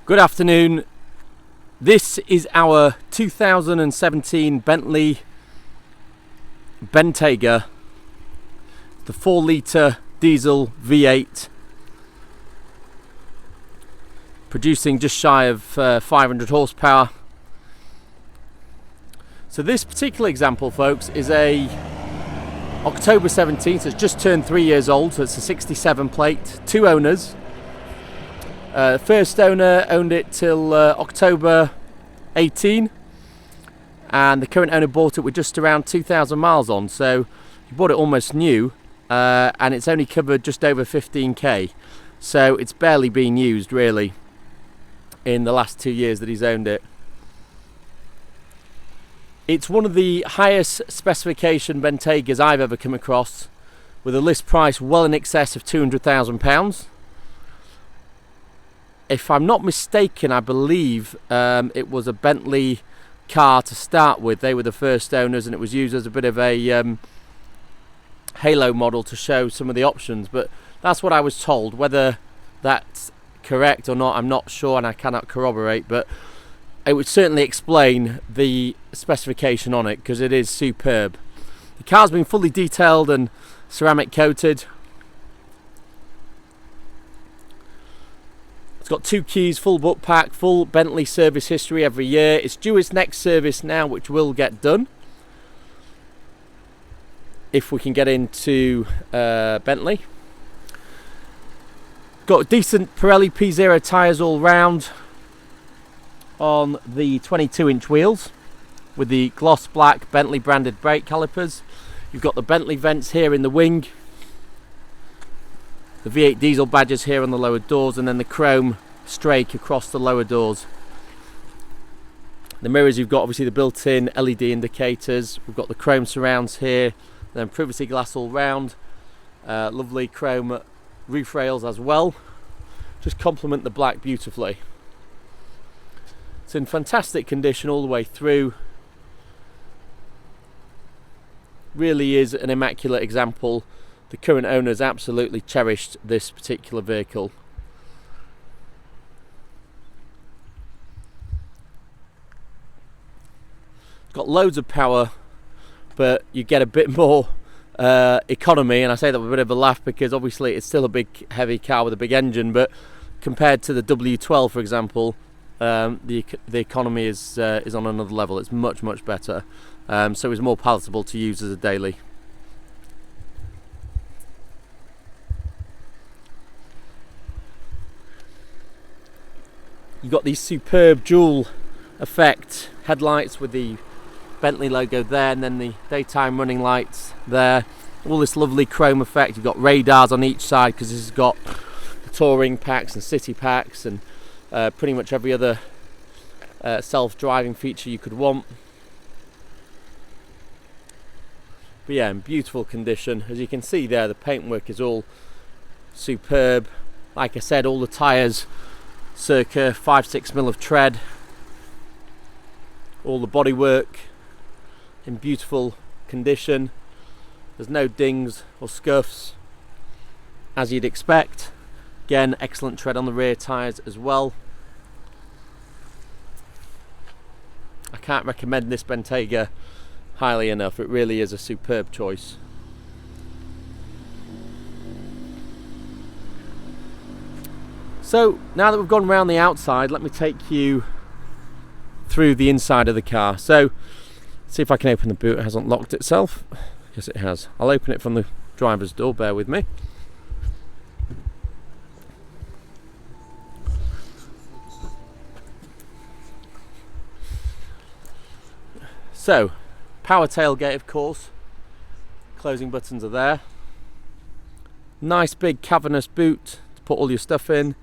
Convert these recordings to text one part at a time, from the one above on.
Good afternoon. This is our 2017 Bentley Bentayga, the 4-litre diesel V8, producing just shy of 500 horsepower. So this particular example, folks, is a October 17th, so it's just turned 3 years old, so it's a 67 plate, 2 owners. First owner owned it till October 18, and the current owner bought it with just around 2,000 miles on, so he bought it almost new, and it's only covered just over 15k, so it's barely been used really in the last 2 years that he's owned it. It's one of the highest specification Bentaygas I've ever come across, with a list price well in excess of £200,000. If I'm not mistaken, I believe it was a Bentley car to start with. They were the first owners, and it was used as a bit of a halo model to show some of the options, but that's what I was told. Whether that's correct or not, I'm not sure, and I cannot corroborate, but it would certainly explain the specification on it, because it is superb. The car's been fully detailed and ceramic coated. It's got 2 keys, full book pack, full Bentley service history every year. It's due its next service now, which will get done if we can get into Bentley. Got decent Pirelli P0 tyres all round on the 22-inch wheels with the gloss black Bentley branded brake calipers. You've got the Bentley vents here in the wing, the V8 diesel badges here on the lower doors, and then the chrome strake across the lower doors. The mirrors, you've got obviously the built-in LED indicators. We've got the chrome surrounds here, then privacy glass all round. Lovely chrome roof rails as well. Just complement the black beautifully. It's in fantastic condition all the way through. Really is an immaculate example. The current owners absolutely cherished this particular vehicle. It's got loads of power, but you get a bit more economy, and I say that with a bit of a laugh because obviously it's still a big heavy car with a big engine, but compared to the W12, for example, the economy is on another level. It's much better, so it's more palatable to use as a daily. You've got these superb dual effect headlights with the Bentley logo there, and then the daytime running lights there. All this lovely chrome effect. You've got radars on each side because this has got the touring packs and city packs and pretty much every other self-driving feature you could want. But yeah, in beautiful condition. As you can see there, the paintwork is all superb. Like I said, all the tyres circa 5-6 mil of tread. All the bodywork in beautiful condition. There's no dings or scuffs, as you'd expect. Again, excellent tread on the rear tyres as well. I can't recommend this Bentayga highly enough. It really is a superb choice. So now that we've gone around the outside, let me take you through the inside of the car. So see if I can open the boot. It hasn't locked itself. Yes, it has. I'll open it from the driver's door, bear with me. So, power tailgate, of course. Closing buttons are there. Nice big cavernous boot to put all your stuff in.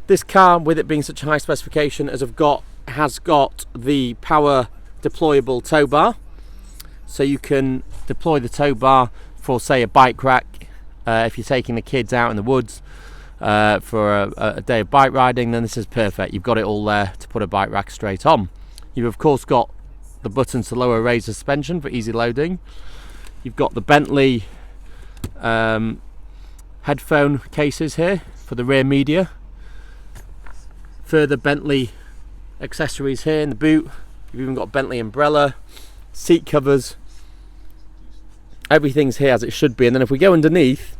This car, with it being such a high specification, has got the power deployable tow bar, so you can deploy the tow bar for, say, a bike rack. If you're taking the kids out in the woods for a day of bike riding, then this is perfect. You've got it all there to put a bike rack straight on. You've of course got the buttons to lower raise suspension for easy loading. You've got the Bentley headphone cases here for the rear media. further Bentley accessories here in the boot. You've even got Bentley umbrella, seat covers. Everything's here as it should be. And then if we go underneath,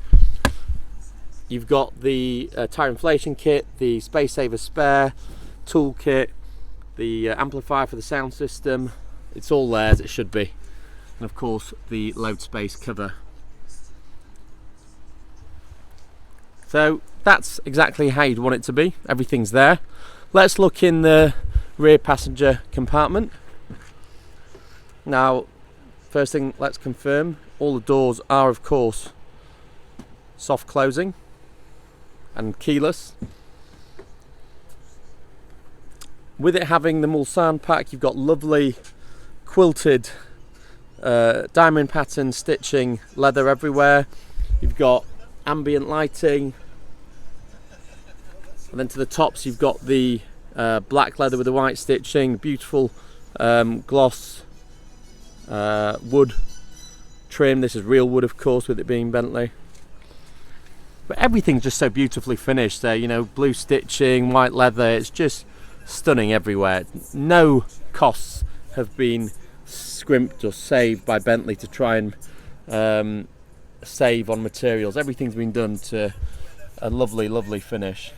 you've got the tyre inflation kit, the space saver spare, tool kit, the amplifier for the sound system. It's all there as it should be. And of course the load space cover. So that's exactly how you'd want it to be. Everything's there. Let's look in the rear passenger compartment. Now, first thing, let's confirm all the doors are of course soft closing and keyless. With it having the Mulsanne pack, you've got lovely quilted diamond pattern stitching, leather everywhere. You've got ambient lighting, and then to the tops you've got the black leather with the white stitching, beautiful gloss wood trim. This is real wood, of course, with it being Bentley. But everything's just so beautifully finished there, you know, blue stitching, white leather. It's just stunning everywhere. No costs have been scrimped or saved by Bentley to try and save on materials. Everything's been done to a lovely, lovely finish.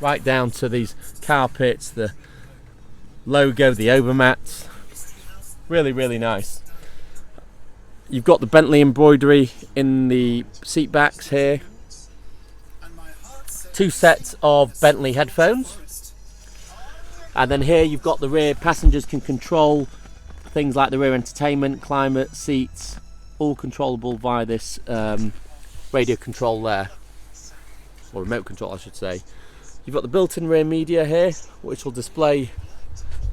Right down to these carpets, the logo, the overmats. Really, really nice. You've got the Bentley embroidery in the seat backs here. 2 sets of Bentley headphones. And then here you've got the rear. Passengers can control things like the rear entertainment, climate, seats, all controllable via this radio control there, or remote control I should say. You've got the built-in rear media here, which will display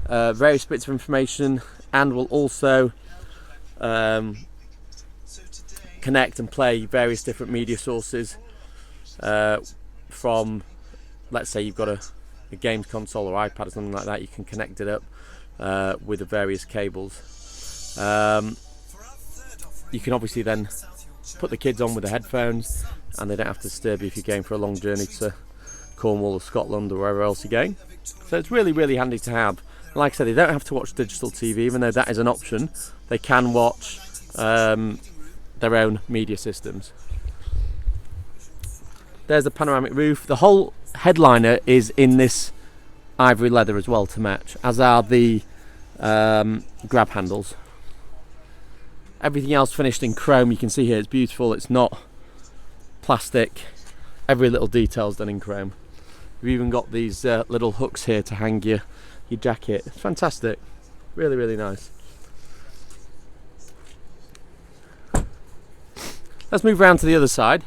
various bits of information and will also connect and play various different media sources from, let's say you've got a games console or iPad or something like that. You can connect it up with the various cables. You can obviously then put the kids on with the headphones and they don't have to disturb you if you're going for a long journey to Cornwall or Scotland or wherever else you're going. So it's really, really handy to have. And like I said, they don't have to watch digital TV, even though that is an option. They can watch their own media systems. There's the panoramic roof. The whole headliner is in this ivory leather as well to match, as are the grab handles. Everything else finished in chrome. You can see here it's beautiful. It's not plastic. Every little detail's done in chrome. We've even got these little hooks here to hang your jacket. It's fantastic. Really, really nice. Let's move around to the other side.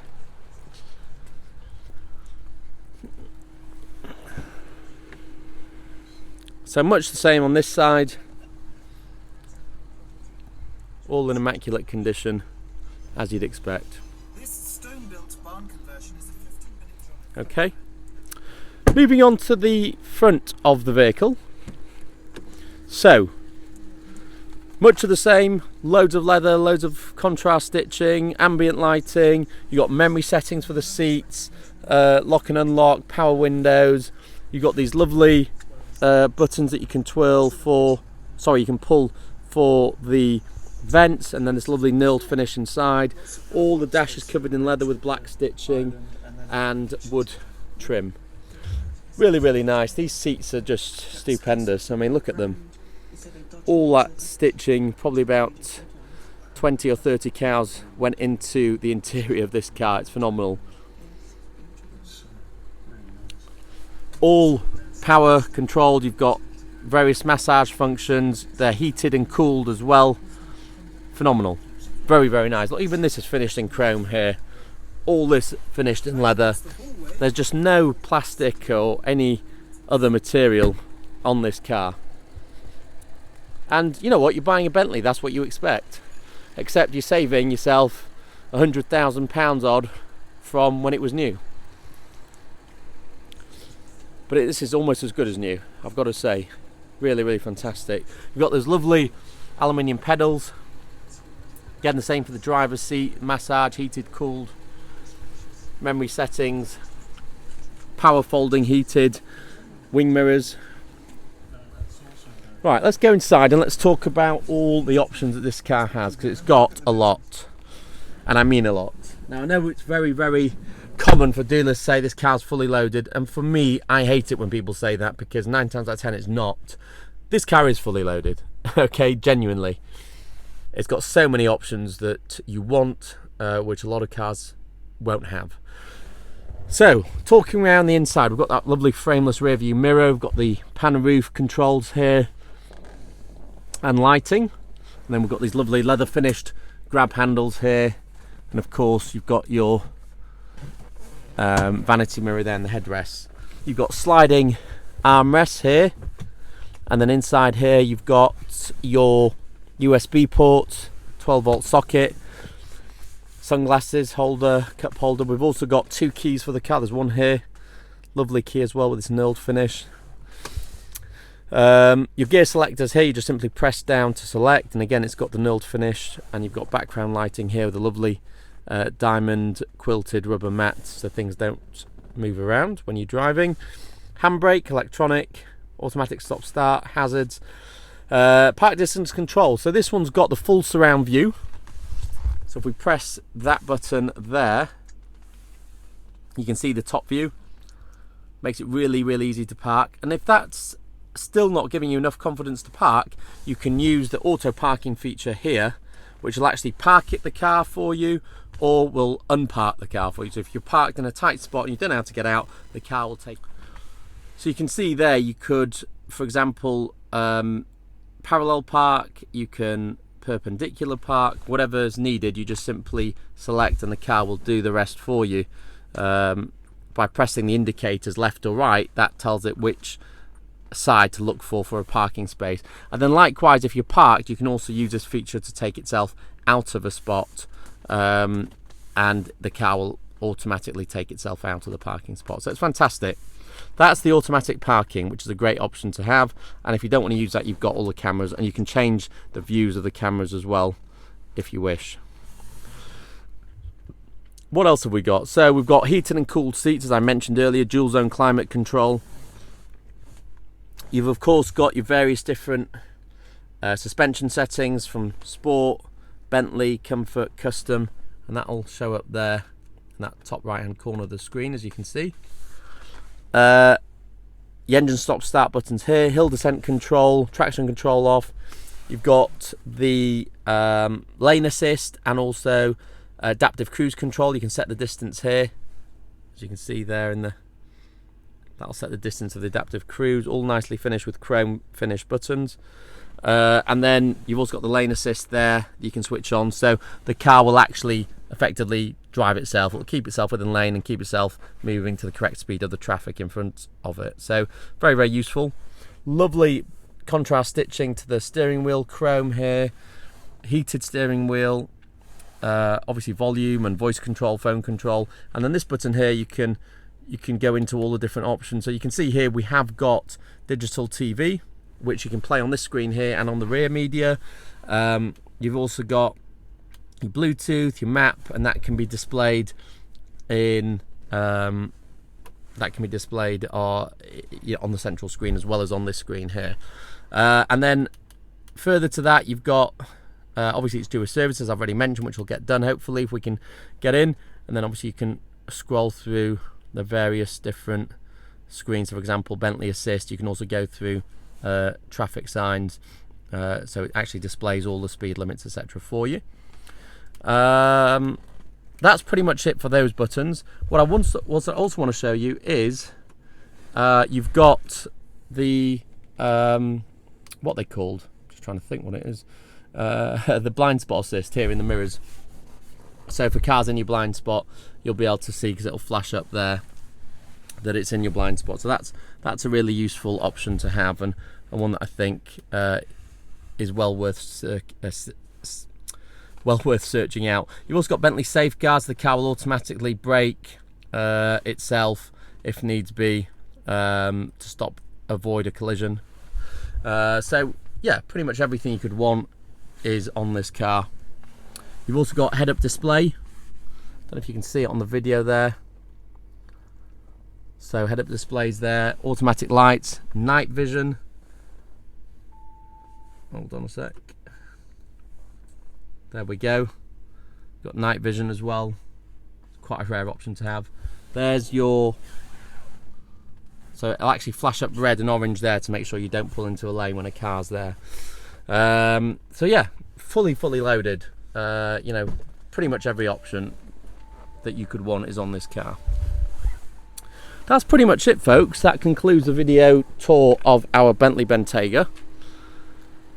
So much the same on this side. All in immaculate condition, as you'd expect. This stone-built barn conversion is a 15-minute drive. Okay. Moving on to the front of the vehicle. So, much of the same, loads of leather, loads of contrast stitching, ambient lighting. You've got memory settings for the seats, lock and unlock, power windows. You've got these lovely buttons that you can pull for the vents, and then this lovely knurled finish inside. All the dash is covered in leather with black stitching and wood trim. Really, really nice. These seats are just stupendous. I mean, look at them. All that stitching, probably about 20 or 30 cows went into the interior of this car. It's phenomenal. All power controlled. You've got various massage functions. They're heated and cooled as well. Phenomenal. Very, very nice. Look, even this is finished in chrome here. All this finished in leather. There's just no plastic or any other material on this car. And you know what? You're buying a Bentley. That's what you expect. Except you're saving yourself £100,000 odd from when it was new. But this is almost as good as new, I've got to say. Really, really fantastic. You've got those lovely aluminium pedals. Again, the same for the driver's seat, massage, heated, cooled, memory settings, power folding, heated. wing mirrors. Right, let's go inside and let's talk about all the options that this car has, because it's got a lot, and I mean a lot. Now I know it's very, very common for dealers to say this car's fully loaded, and for me, I hate it when people say that, because 9 times out of 10 it's not. This car is fully loaded, okay, genuinely. It's got so many options that you want, which a lot of cars won't have. So, talking around the inside, we've got that lovely frameless rear view mirror, we've got the pan roof controls here, and lighting. And then we've got these lovely leather finished grab handles here, and of course you've got your vanity mirror there and the headrests. You've got sliding armrests here, and then inside here you've got your USB port, 12-volt socket, sunglasses holder, cup holder. We've also got 2 keys for the car. There's one here, lovely key as well with this knurled finish. Your gear selectors here, you just simply press down to select, and again it's got the knurled finish, and you've got background lighting here with a lovely diamond quilted rubber mat so things don't move around when you're driving. Handbrake, electronic, automatic stop start, hazards, park distance control. So this one's got the full surround view. So if we press that button there, you can see the top view. Makes it really, really easy to park. And if that's still not giving you enough confidence to park, you can use the auto parking feature here, which will actually park the car for you, or will unpark the car for you. So if you're parked in a tight spot and you don't know how to get out, the car will take. So you can see there, you could, for example, parallel park, you can perpendicular park, whatever's needed, you just simply select and the car will do the rest for you. By pressing the indicators left or right, that tells it which side to look for a parking space. And then likewise, if you're parked, you can also use this feature to take itself out of a spot, and the car will automatically take itself out of the parking spot. So it's fantastic. That's the automatic parking, which is a great option to have. And if you don't want to use that, you've got all the cameras, and you can change the views of the cameras as well if you wish. What else have we got? So we've got heated and cooled seats, as I mentioned earlier, dual zone climate control. You've of course got your various different suspension settings, from sport, Bentley, comfort, custom, and that'll show up there in that top right hand corner of the screen, as you can see. The engine stop start buttons here, hill descent control, traction control off. You've got the lane assist and also adaptive cruise control. You can set the distance here, as you can see there in the, that'll set the distance of the adaptive cruise, all nicely finished with chrome finish buttons. And then you've also got the lane assist there you can switch on, so the car will actually effectively drive itself. It will keep itself within lane and keep itself moving to the correct speed of the traffic in front of it. So very, very useful. Lovely contrast stitching to the steering wheel, chrome here, heated steering wheel, obviously volume and voice control, phone control, and then this button here you can go into all the different options. So you can see here we have got digital TV, which you can play on this screen here and on the rear media. You've also got your Bluetooth, your map, and that can be displayed in on the central screen as well as on this screen here. And then further to that, you've got obviously it's due a service, as I've already mentioned, which will get done hopefully if we can get in. And then obviously you can scroll through the various different screens. So for example, Bentley Assist, you can also go through traffic signs, so it actually displays all the speed limits, etc. for you. That's pretty much it for those buttons. What I also want to show you is you've got the what they called, just trying to think what it is, the blind spot assist here in the mirrors. So for cars in your blind spot, you'll be able to see, because it'll flash up there that it's in your blind spot. So that's a really useful option to have, and one that I think is well worth searching out. You've also got Bentley safeguards. The car will automatically brake itself if needs be to avoid a collision. So yeah, pretty much everything you could want is on this car. You've also got head-up display. Don't know if you can see it on the video there. So head-up displays there, automatic lights, night vision. Hold on a sec. There we go. Got night vision as well. Quite a rare option to have. There's your... So it'll actually flash up red and orange there to make sure you don't pull into a lane when a car's there. So yeah, fully loaded. You know, pretty much every option that you could want is on this car. That's pretty much it, folks. That concludes the video tour of our Bentley Bentayga.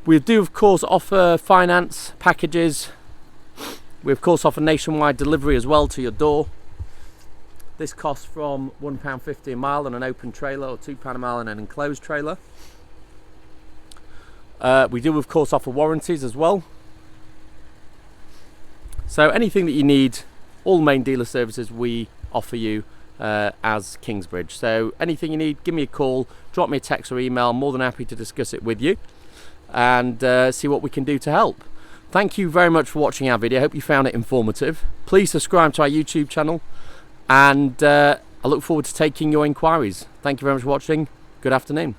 We do of course offer finance packages. We of course offer nationwide delivery as well to your door. This costs from £1.50 a mile on an open trailer, or £2 a mile on an enclosed trailer. We do of course offer warranties as well. So anything that you need, all main dealer services we offer you as Kingsbridge. So anything you need, give me a call, drop me a text or email. I'm more than happy to discuss it with you and see what we can do to help. Thank you very much for watching our video. I hope you found it informative. Please subscribe to our YouTube channel, and I look forward to taking your inquiries. Thank you very much for watching. Good afternoon.